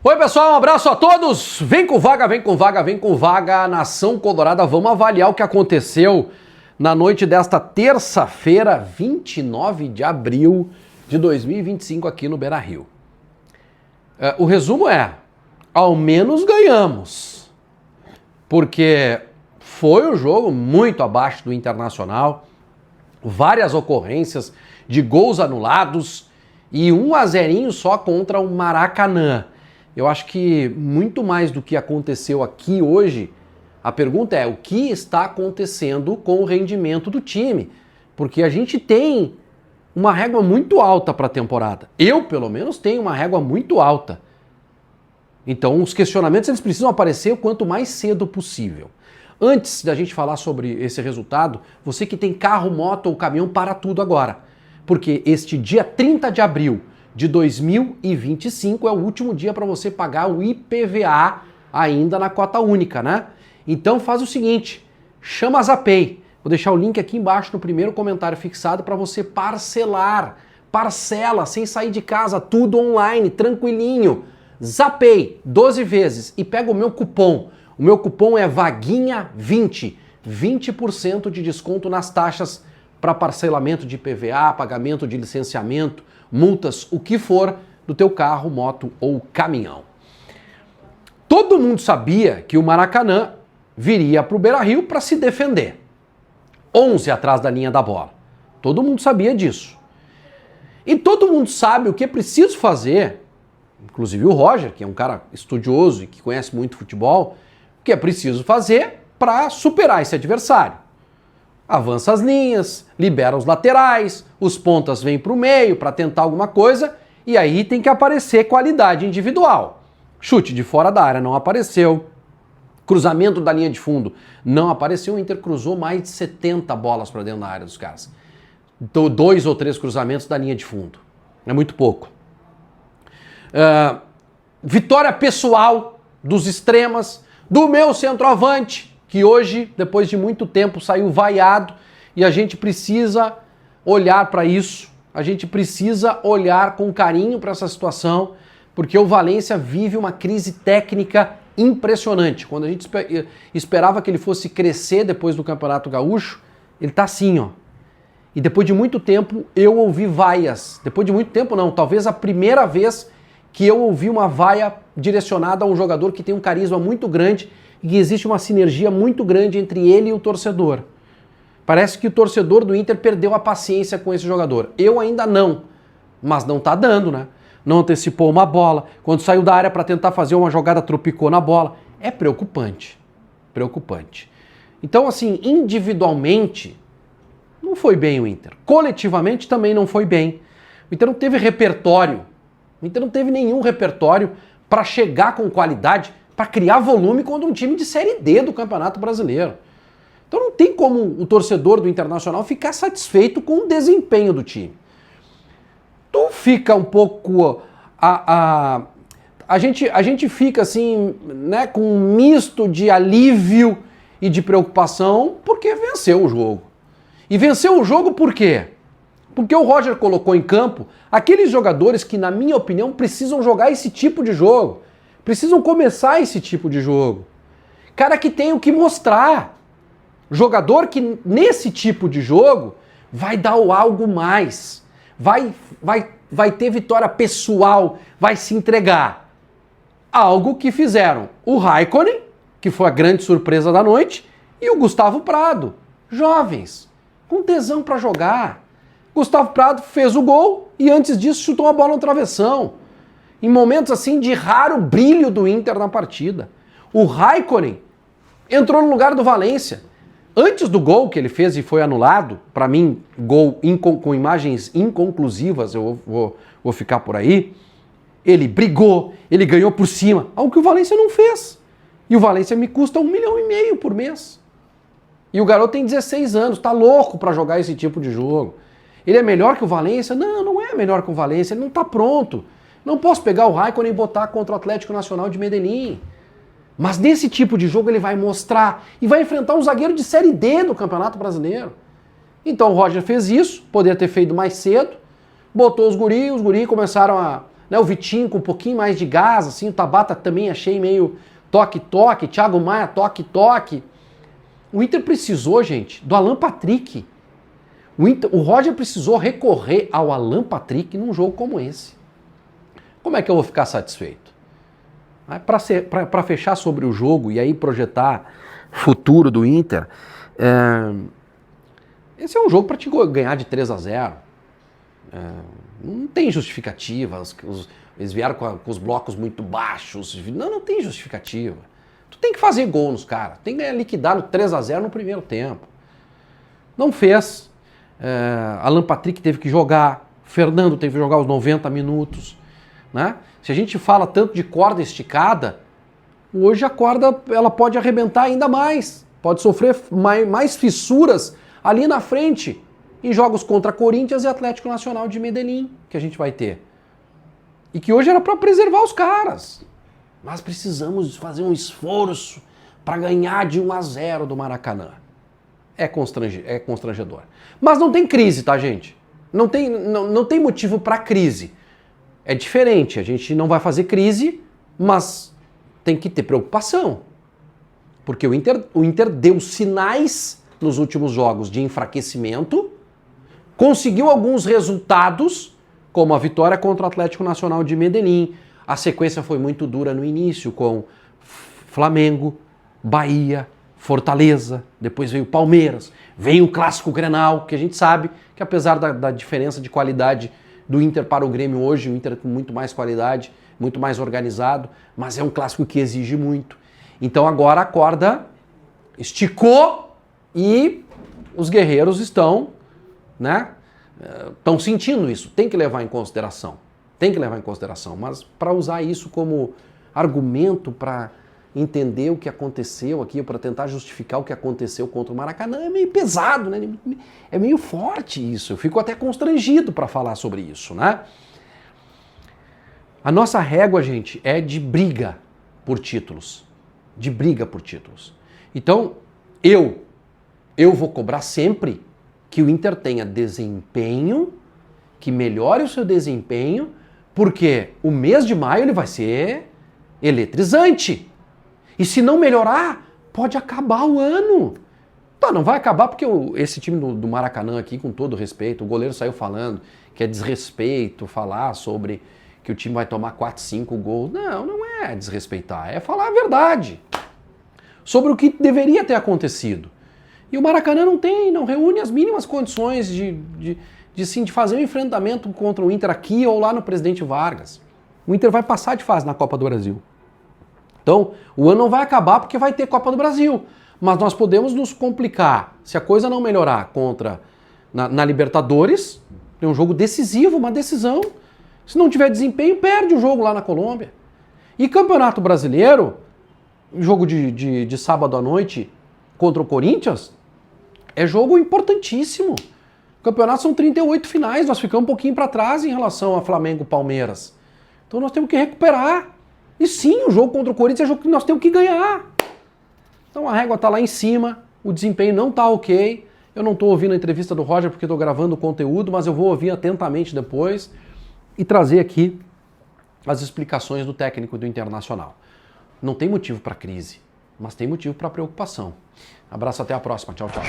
Oi pessoal, um abraço a todos, vem com vaga, vem com vaga, vem com vaga, Nação Colorada, vamos avaliar o que aconteceu na noite desta terça-feira, 29 de abril de 2025 aqui no Beira-Rio. O resumo é, ao menos ganhamos, porque foi um jogo muito abaixo do Internacional, várias ocorrências de gols anulados e 1-0 só contra o Maracanã. Eu acho que muito mais do que aconteceu aqui hoje, a pergunta é o que está acontecendo com o rendimento do time? Porque a gente tem uma régua muito alta para a temporada. Eu, pelo menos, tenho uma régua muito alta. Então, os questionamentos eles precisam aparecer o quanto mais cedo possível. Antes da gente falar sobre esse resultado, você que tem carro, moto ou caminhão, para tudo agora. Porque este dia 30 de abril de 2025 é o último dia para você pagar o IPVA ainda na cota única, né? Então faz o seguinte, chama a Zapay. Vou deixar o link aqui embaixo no primeiro comentário fixado para você parcelar. Parcela, sem sair de casa, tudo online, tranquilinho. Zapay, 12 vezes e pega o meu cupom. O meu cupom é VAGUINHA20. 20% de desconto nas taxas para parcelamento de IPVA, pagamento de licenciamento, multas, o que for do teu carro, moto ou caminhão. Todo mundo sabia que o Maracanã viria para o Beira-Rio para se defender. 11 atrás da linha da bola. Todo mundo sabia disso. E todo mundo sabe o que é preciso fazer, inclusive o Roger, que é um cara estudioso e que conhece muito futebol, o que é preciso fazer para superar esse adversário. Avança as linhas, libera os laterais, os pontas vêm para o meio para tentar alguma coisa e aí tem que aparecer qualidade individual. Chute de fora da área não apareceu, cruzamento da linha de fundo não apareceu, o Inter cruzou mais de 70 bolas para dentro da área dos caras. 2 ou 3 cruzamentos da linha de fundo, é muito pouco. Vitória pessoal dos extremas, do meu centroavante, que hoje, depois de muito tempo, saiu vaiado e a gente precisa olhar para isso, a gente precisa olhar com carinho para essa situação, porque o Valência vive uma crise técnica impressionante. Quando a gente esperava que ele fosse crescer depois do Campeonato Gaúcho, ele tá assim, ó. E depois de muito tempo eu ouvi vaias. Depois de muito tempo não, talvez a primeira vez que eu ouvi uma vaia direcionada a um jogador que tem um carisma muito grande e que existe uma sinergia muito grande entre ele e o torcedor. Parece que o torcedor do Inter perdeu a paciência com esse jogador. Eu ainda não, mas não tá dando, né? Não antecipou uma bola, quando saiu da área para tentar fazer uma jogada tropicou na bola. É preocupante, preocupante. Então assim, individualmente, não foi bem o Inter. Coletivamente também não foi bem. O Inter não teve repertório, o Inter não teve nenhum repertório para chegar com qualidade, para criar volume contra um time de Série D do Campeonato Brasileiro. Então não tem como o torcedor do Internacional ficar satisfeito com o desempenho do time. Tu fica um pouco... A gente fica assim, né, com um misto de alívio e de preocupação porque venceu o jogo. E venceu o jogo por quê? Porque o Roger colocou em campo aqueles jogadores que, na minha opinião, precisam jogar esse tipo de jogo. Precisam começar esse tipo de jogo. Cara que tem o que mostrar. Jogador que, nesse tipo de jogo, vai dar o algo mais. Vai ter vitória pessoal, vai se entregar. Algo que fizeram o Raikkonen, que foi a grande surpresa da noite, e o Gustavo Prado. Jovens, com tesão para jogar. Gustavo Prado fez o gol e antes disso chutou uma bola no travessão. Em momentos assim de raro brilho do Inter na partida. O Raikkonen entrou no lugar do Valência. Antes do gol que ele fez e foi anulado, para mim, gol com imagens inconclusivas, eu vou ficar por aí, ele brigou, ele ganhou por cima, algo que o Valência não fez. E o Valência me custa 1,5 milhão por mês. E o garoto tem 16 anos, tá louco para jogar esse tipo de jogo. Ele é melhor que o Valência? Não, não é melhor que o Valência, ele não tá pronto. Não posso pegar o Raikkonen e botar contra o Atlético Nacional de Medellín. Mas nesse tipo de jogo ele vai mostrar e vai enfrentar um zagueiro de Série D do Campeonato Brasileiro. Então o Roger fez isso, poderia ter feito mais cedo, botou os guri começaram a né? O Vitinho com um pouquinho mais de gás, assim, o Tabata também achei meio toque-toque, Thiago Maia toque-toque. O Inter precisou, gente, do Alan Patrick. O Roger precisou recorrer ao Alan Patrick num jogo como esse. Como é que eu vou ficar satisfeito? Para fechar sobre o jogo e aí projetar futuro do Inter, esse é um jogo para te ganhar de 3-0. Não tem justificativa. Eles vieram com os blocos muito baixos. Não tem justificativa. Tu tem que fazer gol nos caras. Tem que liquidar no 3-0 no primeiro tempo. Não fez. Alan Patrick teve que jogar. Fernando teve que jogar os 90 minutos. Né? Se a gente fala tanto de corda esticada, hoje a corda ela pode arrebentar ainda mais. Pode sofrer mais fissuras ali na frente. Em jogos contra Corinthians e Atlético Nacional de Medellín, que a gente vai ter. E que hoje era para preservar os caras. Mas precisamos fazer um esforço para ganhar de 1-0 do Maracanã. É constrangedor. Mas não tem crise, tá, gente? Não tem motivo para crise. É diferente, a gente não vai fazer crise, mas tem que ter preocupação. Porque o Inter deu sinais nos últimos jogos de enfraquecimento, conseguiu alguns resultados, como a vitória contra o Atlético Nacional de Medellín. A sequência foi muito dura no início, com Flamengo, Bahia, Fortaleza, depois veio Palmeiras, veio o Clássico Grenal, que a gente sabe que apesar da diferença de qualidade do Inter para o Grêmio hoje, o Inter com muito mais qualidade, muito mais organizado, mas é um clássico que exige muito. Então agora a corda esticou e os guerreiros estão sentindo isso, tem que levar em consideração. Mas para usar isso como argumento para entender o que aconteceu aqui, para tentar justificar o que aconteceu contra o Maracanã, é meio pesado, né? É meio forte isso. Eu fico até constrangido para falar sobre isso, né? A nossa régua, gente, é de briga por títulos. Então, eu vou cobrar sempre que o Inter tenha desempenho, que melhore o seu desempenho, porque o mês de maio ele vai ser eletrizante. E se não melhorar, pode acabar o ano. Tá, não vai acabar porque esse time do Maracanã aqui, com todo respeito, o goleiro saiu falando que é desrespeito falar sobre que o time vai tomar 4, 5 gols. Não é desrespeitar, é falar a verdade sobre o que deveria ter acontecido. E o Maracanã não reúne as mínimas condições de fazer um enfrentamento contra o Inter aqui ou lá no Presidente Vargas. O Inter vai passar de fase na Copa do Brasil. Então, o ano não vai acabar porque vai ter Copa do Brasil. Mas nós podemos nos complicar. Se a coisa não melhorar na Libertadores, tem um jogo decisivo, uma decisão. Se não tiver desempenho, perde o jogo lá na Colômbia. E Campeonato Brasileiro, jogo de sábado à noite contra o Corinthians, é jogo importantíssimo. O campeonato são 38 finais, nós ficamos um pouquinho para trás em relação a Flamengo e Palmeiras. Então nós temos que recuperar. E sim, o jogo contra o Corinthians é jogo que nós temos que ganhar. Então a régua está lá em cima, o desempenho não está ok. Eu não estou ouvindo a entrevista do Roger porque estou gravando o conteúdo, mas eu vou ouvir atentamente depois e trazer aqui as explicações do técnico do Internacional. Não tem motivo para crise, mas tem motivo para preocupação. Abraço, até a próxima. Tchau, tchau.